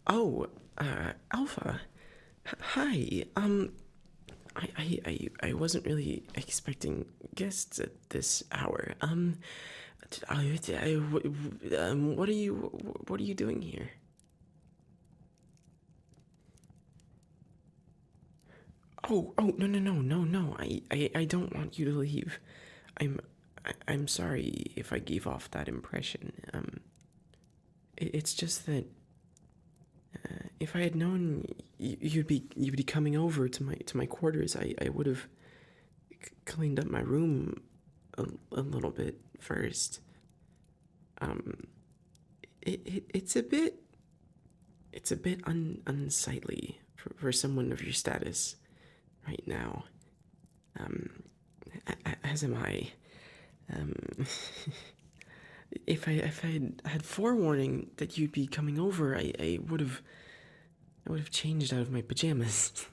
Oh, Alpha. Hi. I wasn't really expecting guests at this hour. What are you doing here? No. I don't want you to leave. I'm, I'm sorry if I gave off that impression. It's just that if I had known you'd be coming over to my quarters, I would have cleaned up my room a little bit first. Um, it's a bit unsightly for someone of your status right now. Um, as am I. Um, if I had forewarning that you'd be coming over, I would have changed out of my pajamas.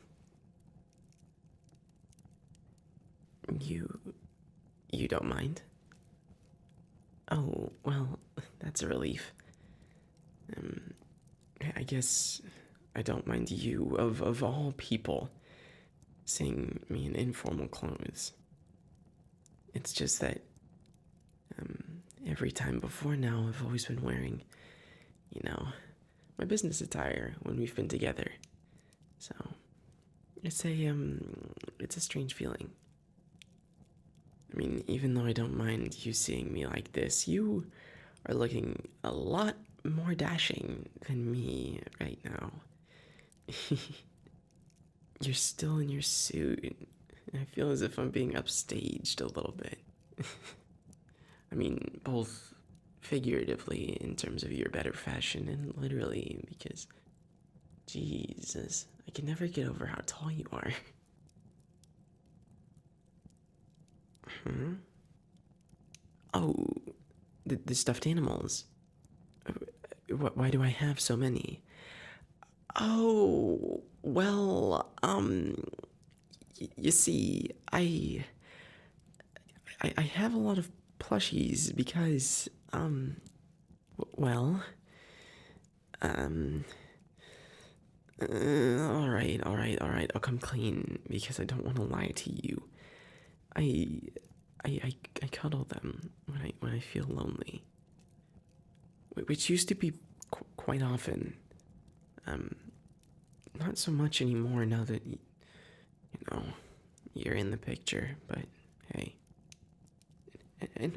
You you don't mind? Oh well, that's a relief. Um, I guess I don't mind you of all people seeing me in informal clothes. It's just that every time before now I've always been wearing, you know, my business attire when we've been together. So it's a strange feeling. I mean, even though I don't mind you seeing me like this, you are looking a lot more dashing than me right now. You're still in your suit. I feel as if I'm being upstaged a little bit. I mean, both figuratively in terms of your better fashion and literally because, Jesus, I can never get over how tall you are. Hmm? Oh, the stuffed animals. Why do I have so many? Oh, well, you see, I have a lot of plushies because, well, um, I'll come clean because I don't want to lie to you. I, I cuddle them when I feel lonely, which used to be quite often. Um, Not so much anymore now that you know you're in the picture. But hey,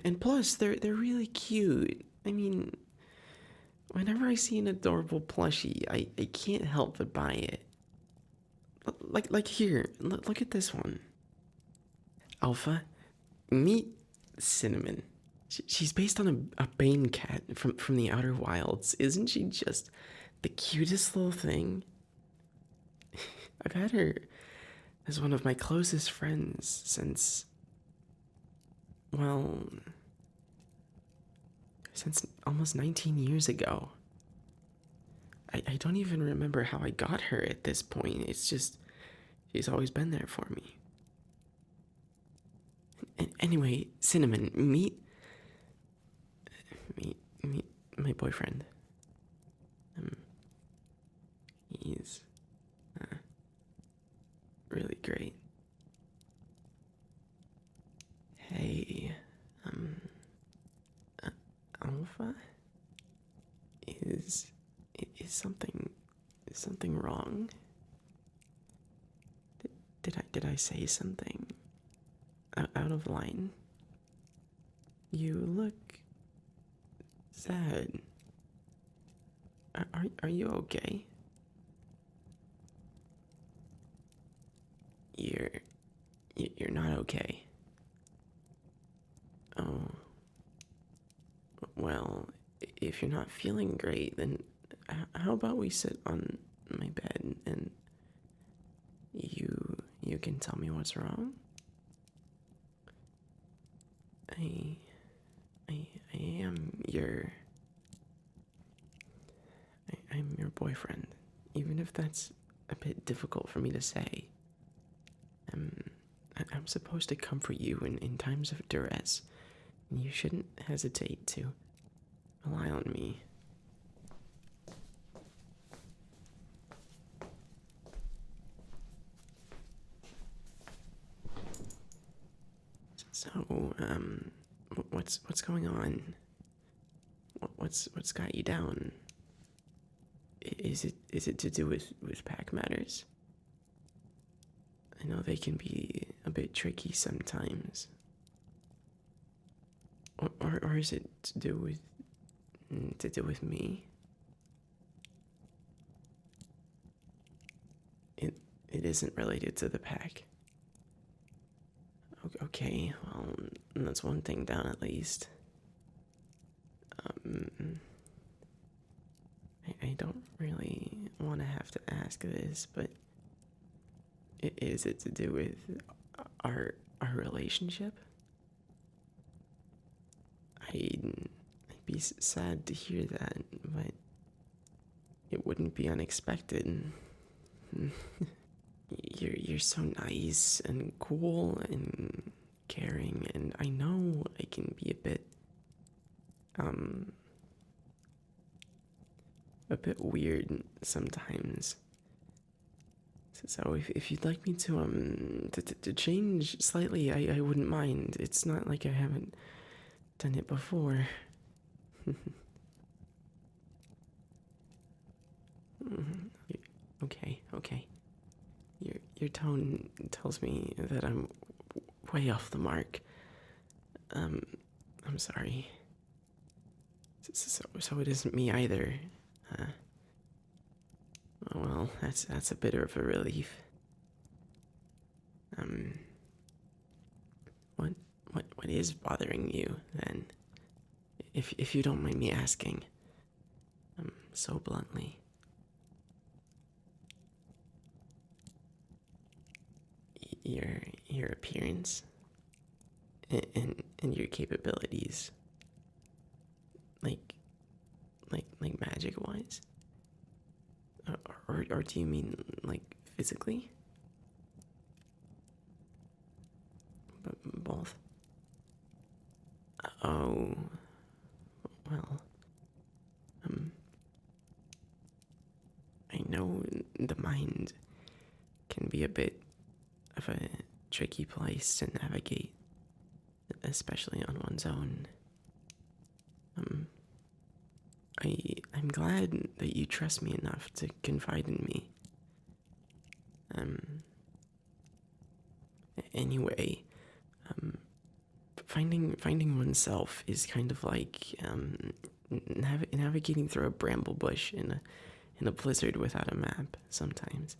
and plus they're really cute. I mean, whenever I see an adorable plushie, I can't help but buy it. Like here, look at this one. Alpha, meet Cinnamon. She's based on a Bane cat from the Outer Wilds. Isn't she just the cutest little thing? I've had her as one of my closest friends since, well, since almost 19 years ago. I don't even remember how I got her at this point. It's just, she's always been there for me. Anyway, Cinnamon, meet my boyfriend. Um, he's really great. Hey, um, Alpha, is is something wrong? Did I say something out of line? You look sad. Are you okay? You're you're not okay. Oh, well, if you're not feeling great, then how about we sit on my bed and you can tell me what's wrong? I I am I'm your boyfriend, even if that's a bit difficult for me to say. Um, I'm supposed to comfort you in times of duress, and you shouldn't hesitate to rely on me. So, what's going on? What's got you down? Is it to do with pack matters? I know they can be a bit tricky sometimes. Or is it to do with me? It isn't related to the pack. Okay, well, that's one thing down at least. I don't really want to have to ask this, but is it to do with our relationship? I'd be sad to hear that, but it wouldn't be unexpected. You're so nice and cool and caring, and I know I can be a bit weird sometimes. So if you'd like me to change slightly, I wouldn't mind. It's not like I haven't done it before. Okay. Your tone tells me that I'm way off the mark. I'm sorry. So it isn't me either. Well, that's a bit of a relief. What is bothering you then? If you don't mind me asking, so bluntly. Your appearance and your capabilities, like magic wise, or do you mean like physically? Both. Oh, well, I know the mind can be a bit of a tricky place to navigate, especially on one's own. I'm glad that you trust me enough to confide in me. Anyway, finding oneself is kind of like navigating through a bramble bush in a blizzard without a map. Sometimes,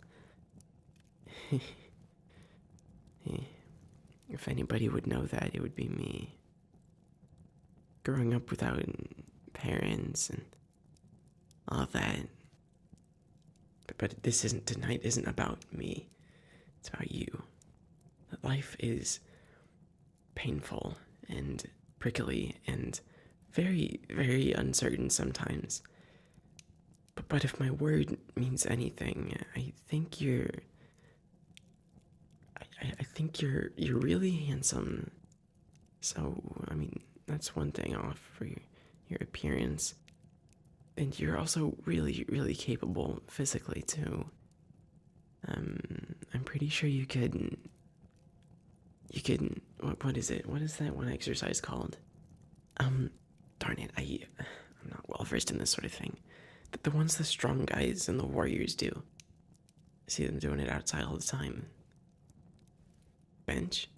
if anybody would know that, it would be me. Growing up without parents and all that. But tonight isn't about me. It's about you. Life is painful and prickly and very, very uncertain sometimes. But if my word means anything, I think you're really handsome. So, I mean, that's one thing off for your appearance. And you're also really, really capable physically, too. I'm pretty sure you could, what is it? What is that one exercise called? Darn it, I'm not well versed in this sort of thing. The ones the strong guys and the warriors do. I see them doing it outside all the time. Bench?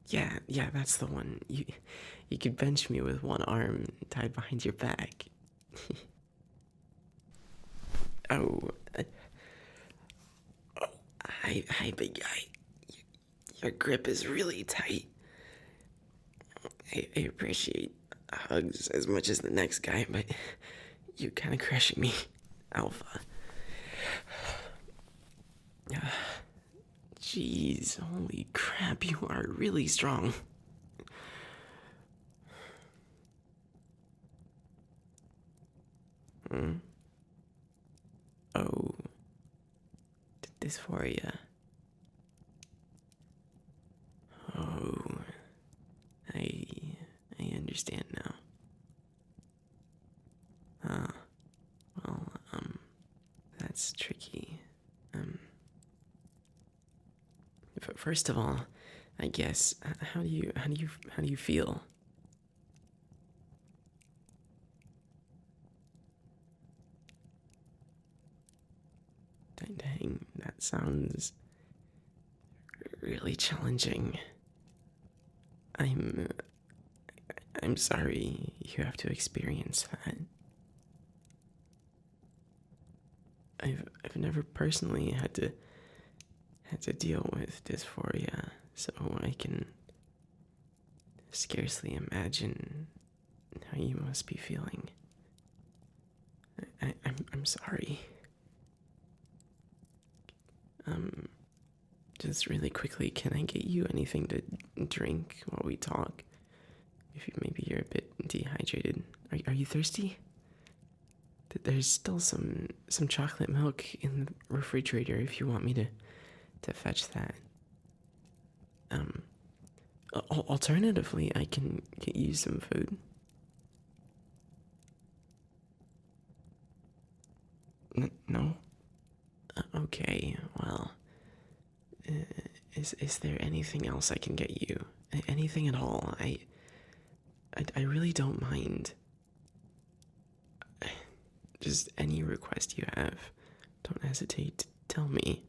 Yeah, that's the one. You could bench me with one arm tied behind your back. Oh, hi, big guy. Your grip is really tight. I appreciate hugs as much as the next guy, but you're kind of crushing me, Alpha. Jeez, holy crap, you are really strong. Oh, dysphoria. First of all, I guess, how do you feel? Dang, that sounds really challenging. I'm I'm sorry you have to experience that. I've never personally had to deal with dysphoria, so I can scarcely imagine how you must be feeling. I'm sorry. Um, just really quickly, can I get you anything to drink while we talk? If maybe you're a bit dehydrated. Are you thirsty? There's still some chocolate milk in the refrigerator if you want me to fetch that. Um, Alternatively, I can get you some food. No? Okay, well, uh, is there anything else I can get you? Anything at all? I really don't mind. Just any request you have. Don't hesitate to tell me.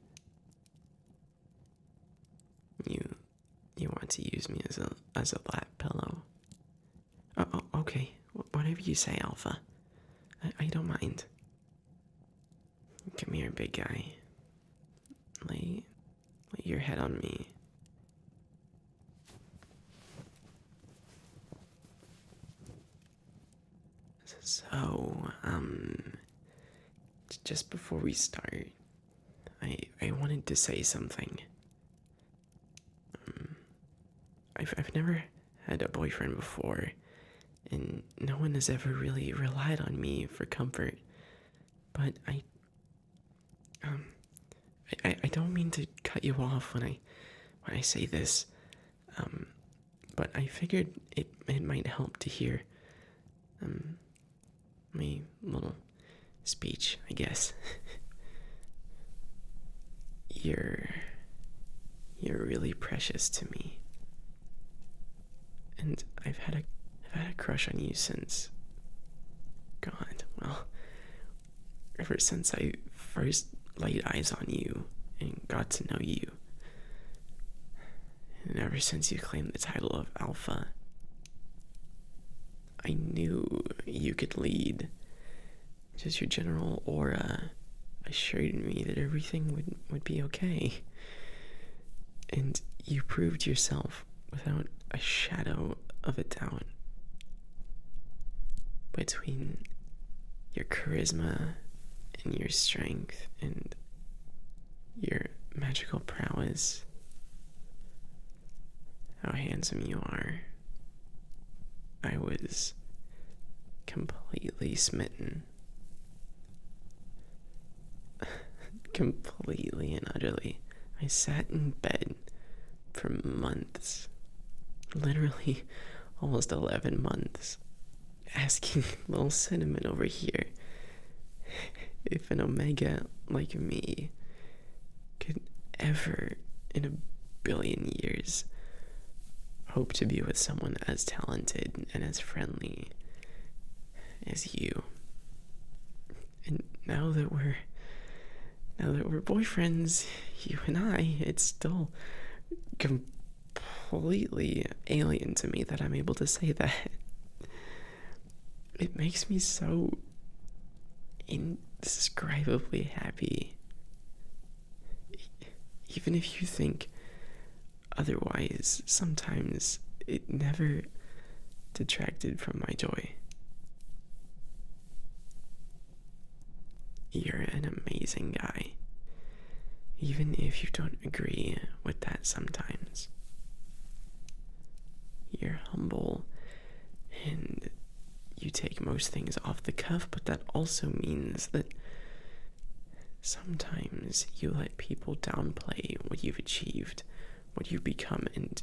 You want to use me as a lap pillow? Oh, okay. Whatever you say, Alpha. I don't mind. Come here, big guy. Lay your head on me. So, just before we start, I wanted to say something. I've never had a boyfriend before, and no one has ever really relied on me for comfort. But I don't mean to cut you off when I say this, but I figured it might help to hear my little speech, I guess. You're really precious to me, and I've had a crush on you since. God, well, ever since I first laid eyes on you and got to know you. And ever since you claimed the title of Alpha, I knew you could lead. Just your general aura assured me that everything would be okay. And you proved yourself without a shadow of a doubt. Between your charisma and your strength and your magical prowess, how handsome you are, I was completely smitten. Completely and utterly. I sat in bed for months, literally almost 11 months, asking little Cinnamon over here if an Omega like me could ever, in a billion years, hope to be with someone as talented and as friendly as you. And now that we're boyfriends, you and I, it's still completely alien to me that I'm able to say that. It makes me so indescribably happy. Even if you think otherwise, sometimes it never detracted from my joy. You're an amazing guy, even if you don't agree with that sometimes. You're humble, and you take most things off the cuff, but that also means that sometimes you let people downplay what you've achieved, what you've become, and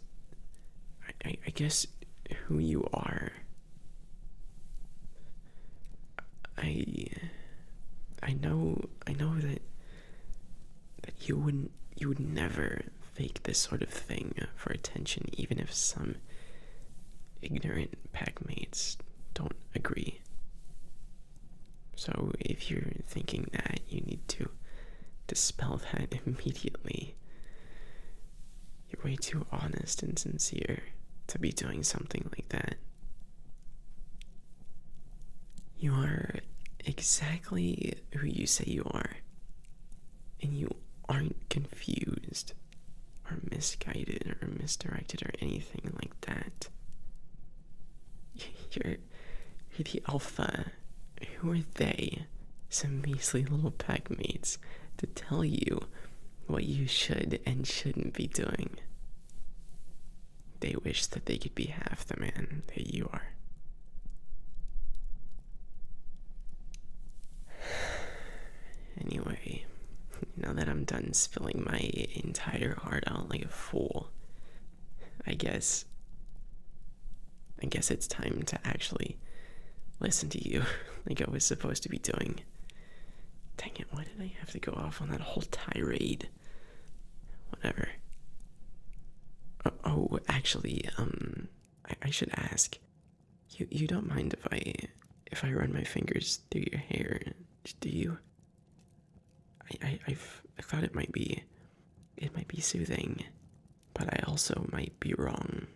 I guess who you are. I know that you would never fake this sort of thing for attention, even if some ignorant packmates don't agree. So if you're thinking that, you need to dispel that immediately. You're way too honest and sincere to be doing something like that. You are exactly who you say you are, and you aren't confused or misguided or misdirected or anything like that. You're the alpha. Who are they, some measly little packmates, to tell you what you should and shouldn't be doing? They wish that they could be half the man that you are. Anyway, now that I'm done spilling my entire heart out like a fool, I guess it's time to actually listen to you like I was supposed to be doing. Dang it, why did I have to go off on that whole tirade? Whatever. Oh, actually, I should ask. You don't mind if I run my fingers through your hair, do you? I thought it might be soothing, but I also might be wrong,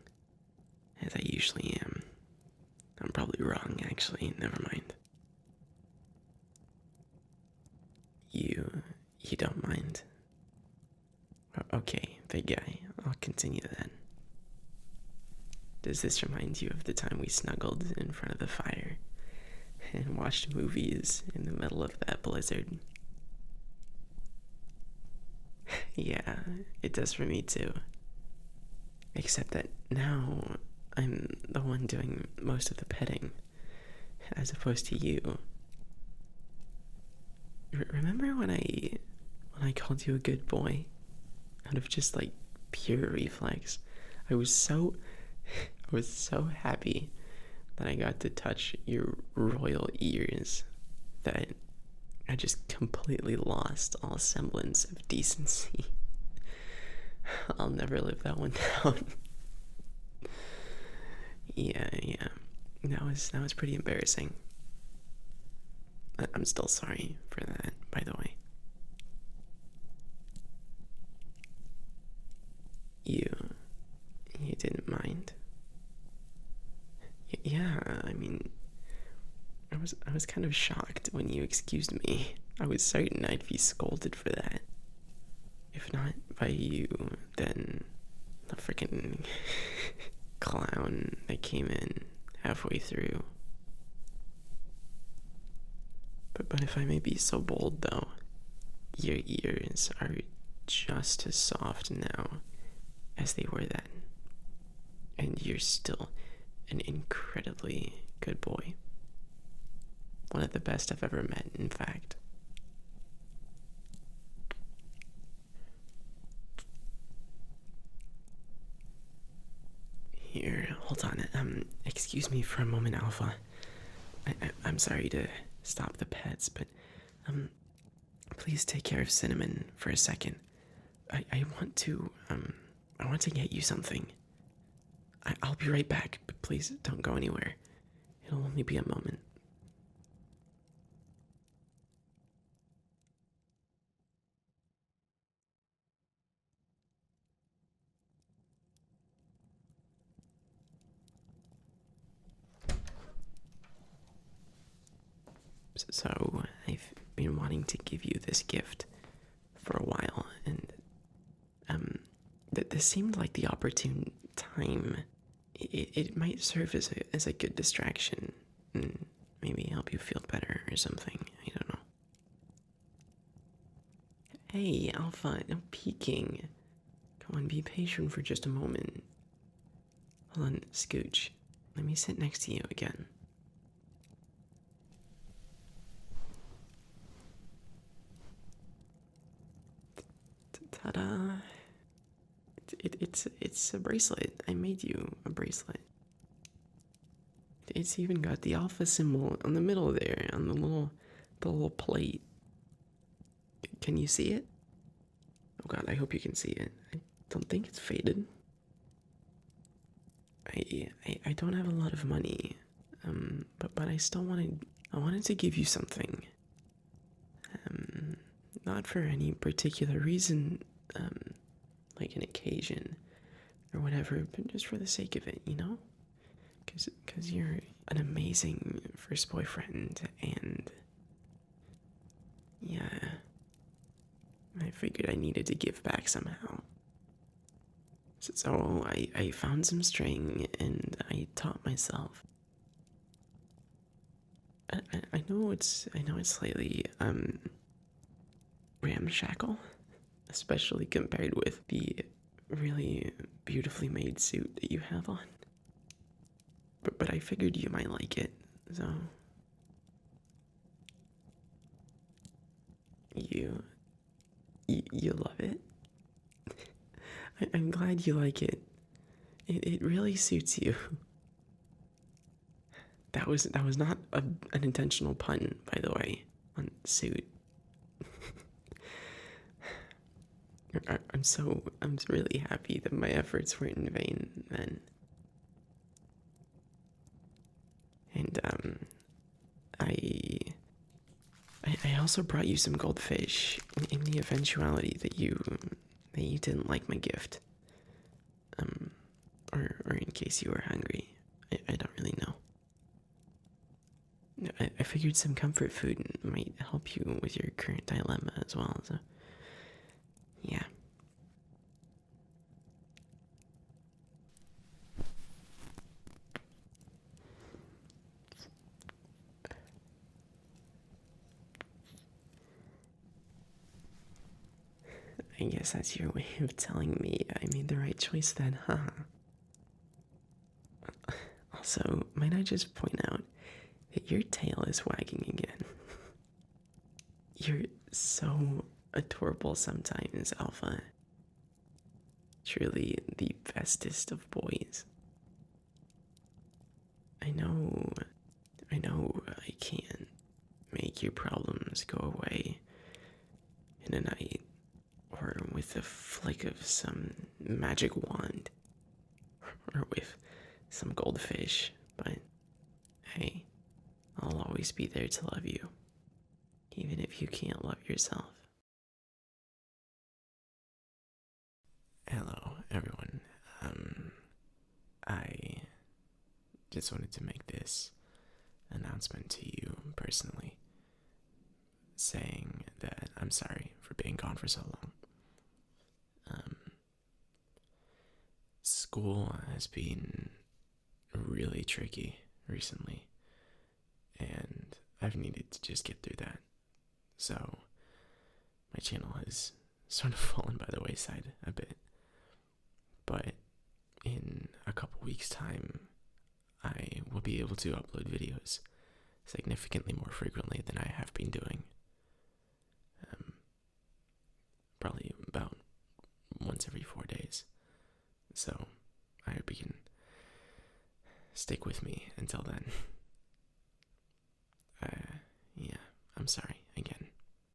as I usually am. I'm probably wrong, actually. Never mind. You don't mind? Okay, big guy. I'll continue then. Does this remind you of the time we snuggled in front of the fire and watched movies in the middle of that blizzard? Yeah, it does for me too. Except that now I'm the one doing most of the petting, as opposed to you. Remember when I called you a good boy? Out of just like pure reflex. I was so happy that I got to touch your royal ears that I just completely lost all semblance of decency. I'll never live that one down. Yeah. That was pretty embarrassing. I'm still sorry for that, by the way. You didn't mind? Yeah, I mean, I was kind of shocked when you excused me. I was certain I'd be scolded for that. If not by you, then the freaking clown that came in halfway through. But if I may be so bold, though, your ears are just as soft now as they were then. And you're still an incredibly good boy. One of the best I've ever met, in fact. Here, hold on. Excuse me for a moment, Alpha. I'm sorry to stop the pets, but, please take care of Cinnamon for a second. I want to get you something. I'll be right back, but please don't go anywhere. It'll only be a moment. So, I've been wanting to give you this gift for a while, and, this seemed like the opportune time. It might serve as a good distraction, and maybe help you feel better or something. I don't know. Hey, Alpha, no peeking. Come on, be patient for just a moment. Hold on, Scooch. Let me sit next to you again. Ta-da! It's a bracelet. I made you a bracelet. It's even got the alpha symbol on the middle there, on the little plate. Can you see it? Oh god, I hope you can see it. don't think it's faded. I don't have a lot of money, but I wanted to give you something. Not for any particular reason, like an occasion or whatever, but just for the sake of it, you know? Because you're an amazing first boyfriend, and yeah, I figured I needed to give back somehow. So I found some string and I taught myself. I know it's slightly ramshackle, especially compared with the really beautifully made suit that you have on. But I figured you might like it, so you you love it. I'm glad you like it. It really suits you. That was not an intentional pun, by the way, on suit. I'm really happy that my efforts weren't in vain then. And I also brought you some goldfish in the eventuality that you didn't like my gift. Or in case you were hungry. I don't really know. I figured some comfort food might help you with your current dilemma as well, so yeah. I guess that's your way of telling me I made the right choice then, huh? Also, might I just point out that your tail is wagging again? You're so adorable sometimes, Alpha. Truly the bestest of boys. I know I can't make your problems go away in a night or with a flick of some magic wand or with some goldfish, but hey, I'll always be there to love you, even if you can't love yourself. Hello, everyone. I just wanted to make this announcement to you personally, saying that I'm sorry for being gone for so long. School has been really tricky recently, and I've needed to just get through that. So, my channel has sort of fallen by the wayside a bit. But in a couple weeks' time, I will be able to upload videos significantly more frequently than I have been doing. Probably about once every 4 days. So I hope you can stick with me until then. Yeah, I'm sorry.